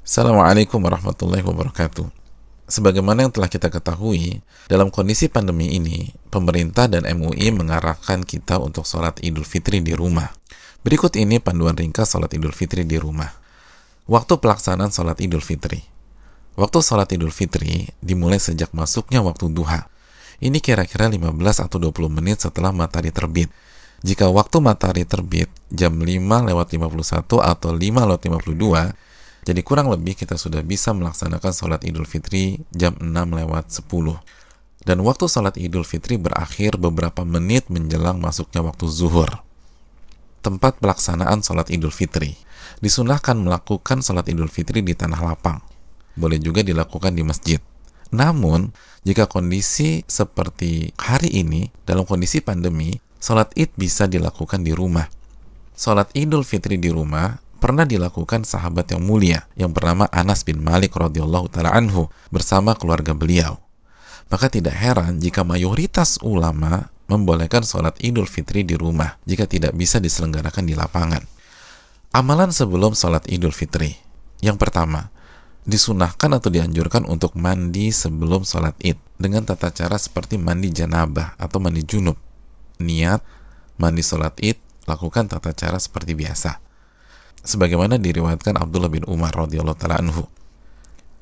Assalamualaikum warahmatullahi wabarakatuh. Sebagaimana yang telah kita ketahui, dalam kondisi pandemi ini, pemerintah dan MUI mengarahkan kita untuk sholat Idul Fitri di rumah. Berikut ini panduan ringkas sholat Idul Fitri di rumah. Waktu pelaksanaan sholat Idul Fitri. Waktu sholat Idul Fitri dimulai sejak masuknya waktu duha. Ini kira-kira 15 atau 20 menit setelah matahari terbit. Jika waktu matahari terbit jam 5:51 atau 5:52, jadi kurang lebih kita sudah bisa melaksanakan sholat Idul Fitri jam 6:10. Dan waktu sholat Idul Fitri berakhir beberapa menit menjelang masuknya waktu zuhur. Tempat pelaksanaan sholat Idul Fitri. Disunahkan melakukan sholat Idul Fitri di tanah lapang. Boleh juga dilakukan di masjid. Namun, jika kondisi seperti hari ini, dalam kondisi pandemi, sholat Id bisa dilakukan di rumah. Sholat Idul Fitri di rumah pernah dilakukan sahabat yang mulia yang bernama Anas bin Malik radhiyallahu taala anhu bersama keluarga beliau. Maka tidak heran jika mayoritas ulama membolehkan sholat Idul Fitri di rumah jika tidak bisa diselenggarakan di lapangan. Amalan sebelum sholat Idul Fitri. Yang pertama, disunahkan atau dianjurkan untuk mandi sebelum sholat Id dengan tata cara seperti mandi janabah atau mandi junub. Niat mandi sholat Id, lakukan tata cara seperti biasa, sebagaimana diriwayatkan Abdullah bin Umar radhiyallahu taala anhu.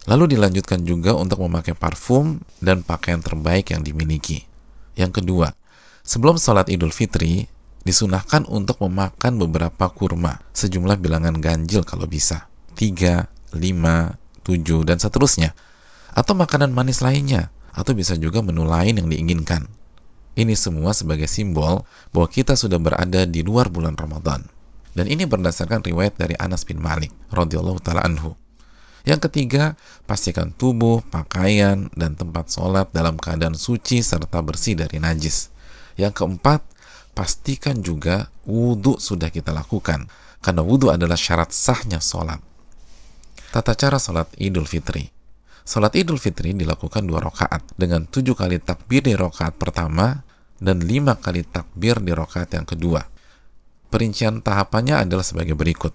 Lalu dilanjutkan juga untuk memakai parfum dan pakaian terbaik yang dimiliki. Yang kedua, sebelum sholat Idul Fitri, disunahkan untuk memakan beberapa kurma, sejumlah bilangan ganjil kalau bisa, 3, 5, 7, dan seterusnya. Atau makanan manis lainnya, atau bisa juga menu lain yang diinginkan. Ini semua sebagai simbol bahwa kita sudah berada di luar bulan Ramadan. Dan ini berdasarkan riwayat dari Anas bin Malik radhiyallahu taala anhu. Yang ketiga, pastikan tubuh, pakaian, dan tempat sholat dalam keadaan suci serta bersih dari najis. Yang keempat, pastikan juga wudhu sudah kita lakukan, karena wudhu adalah syarat sahnya sholat. Tata cara sholat Idul Fitri. Sholat Idul Fitri dilakukan 2 rakaat dengan 7 kali takbir di rakaat pertama dan 5 kali takbir di rakaat yang kedua. Perincian tahapannya adalah sebagai berikut.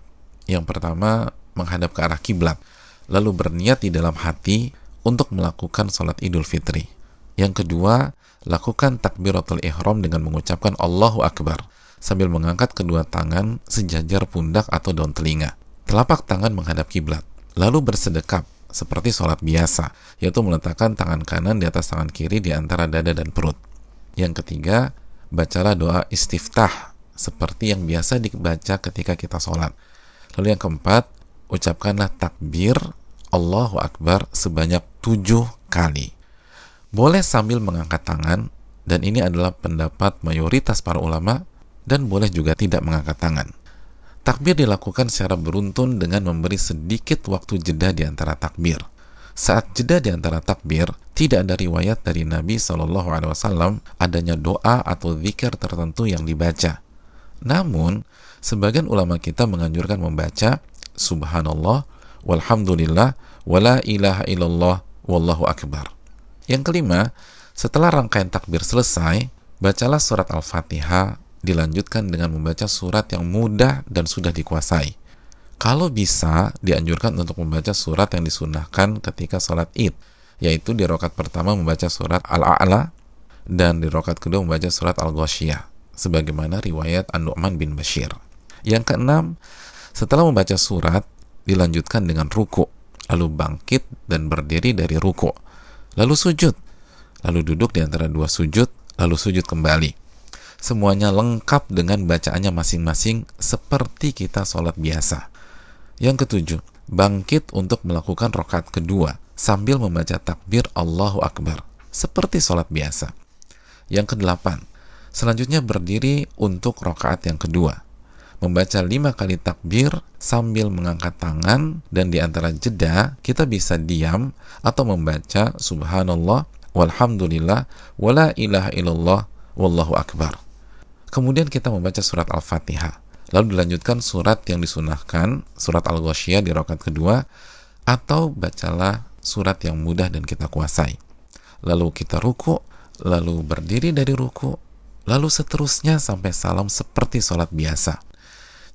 Yang pertama, menghadap ke arah kiblat, lalu berniat di dalam hati untuk melakukan sholat Idul Fitri. Yang kedua, lakukan takbiratul ihram dengan mengucapkan Allahu Akbar sambil mengangkat kedua tangan sejajar pundak atau daun telinga. Telapak tangan menghadap kiblat, lalu bersedekap seperti sholat biasa, yaitu meletakkan tangan kanan di atas tangan kiri di antara dada dan perut. Yang ketiga, bacalah doa istiftah seperti yang biasa dibaca ketika kita sholat. Lalu yang keempat, ucapkanlah takbir Allahu Akbar sebanyak 7 kali. Boleh sambil mengangkat tangan, dan ini adalah pendapat mayoritas para ulama, dan boleh juga tidak mengangkat tangan. Takbir dilakukan secara beruntun dengan memberi sedikit waktu jeda di antara takbir. Saat jeda di antara takbir, tidak ada riwayat dari Nabi SAW adanya doa atau zikir tertentu yang dibaca. Namun, sebagian ulama kita menganjurkan membaca Subhanallah, walhamdulillah, wala ilaha illallah, wallahu akbar. Yang kelima, setelah rangkaian takbir selesai, bacalah surat Al-Fatihah, dilanjutkan dengan membaca surat yang mudah dan sudah dikuasai. Kalau bisa, dianjurkan untuk membaca surat yang disunahkan ketika sholat Id, yaitu di rakaat pertama membaca surat Al-A'la, dan di rakaat kedua membaca surat Al-Ghasyiyah, sebagaimana riwayat An-Nu'man bin Bashir. Yang keenam, setelah membaca surat, dilanjutkan dengan ruku, lalu bangkit dan berdiri dari ruku, lalu sujud, lalu duduk di antara 2 sujud, lalu sujud kembali. Semuanya lengkap dengan bacaannya masing-masing seperti kita sholat biasa. Yang ketujuh, bangkit untuk melakukan rakaat kedua sambil membaca takbir Allahu Akbar seperti sholat biasa. Yang kedelapan, selanjutnya berdiri untuk rakaat yang kedua, membaca 5 kali takbir sambil mengangkat tangan, dan di antara jeda kita bisa diam atau membaca Subhanallah, walhamdulillah, wala ilaha illallah, wallahu akbar. Kemudian kita membaca surat Al-Fatihah, lalu dilanjutkan surat yang disunahkan, surat Al-Ghasyiyah di rakaat kedua, atau bacalah surat yang mudah dan kita kuasai. Lalu kita ruku, lalu berdiri dari ruku, lalu seterusnya sampai salam seperti sholat biasa.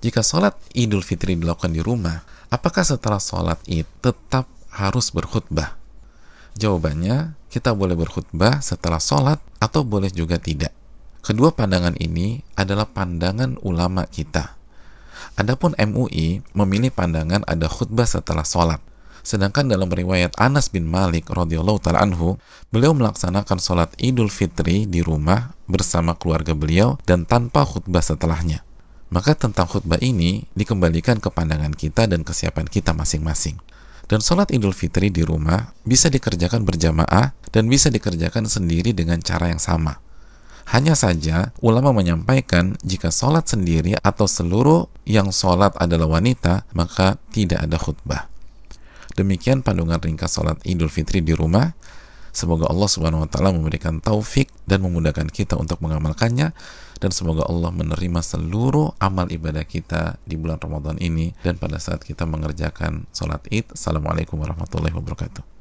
Jika sholat Idul Fitri dilakukan di rumah, apakah setelah sholat Id tetap harus berkhutbah? Jawabannya, kita boleh berkhutbah setelah sholat atau boleh juga tidak. Kedua pandangan ini adalah pandangan ulama kita. Adapun MUI memilih pandangan ada khutbah setelah sholat. Sedangkan dalam riwayat Anas bin Malik radhiyallahu ta'ala anhu, beliau melaksanakan sholat Idul Fitri di rumah bersama keluarga beliau dan tanpa khutbah setelahnya. Maka tentang khutbah ini dikembalikan ke pandangan kita dan kesiapan kita masing-masing. Dan sholat Idul Fitri di rumah bisa dikerjakan berjamaah dan bisa dikerjakan sendiri dengan cara yang sama. Hanya saja ulama menyampaikan jika sholat sendiri atau seluruh yang sholat adalah wanita, maka tidak ada khutbah. Demikian panduan ringkas sholat Idul Fitri di rumah. Semoga Allah Subhanahu wa Ta'ala memberikan taufik dan memudahkan kita untuk mengamalkannya, dan semoga Allah menerima seluruh amal ibadah kita di bulan Ramadan ini dan pada saat kita mengerjakan sholat Id. Assalamualaikum warahmatullahi wabarakatuh.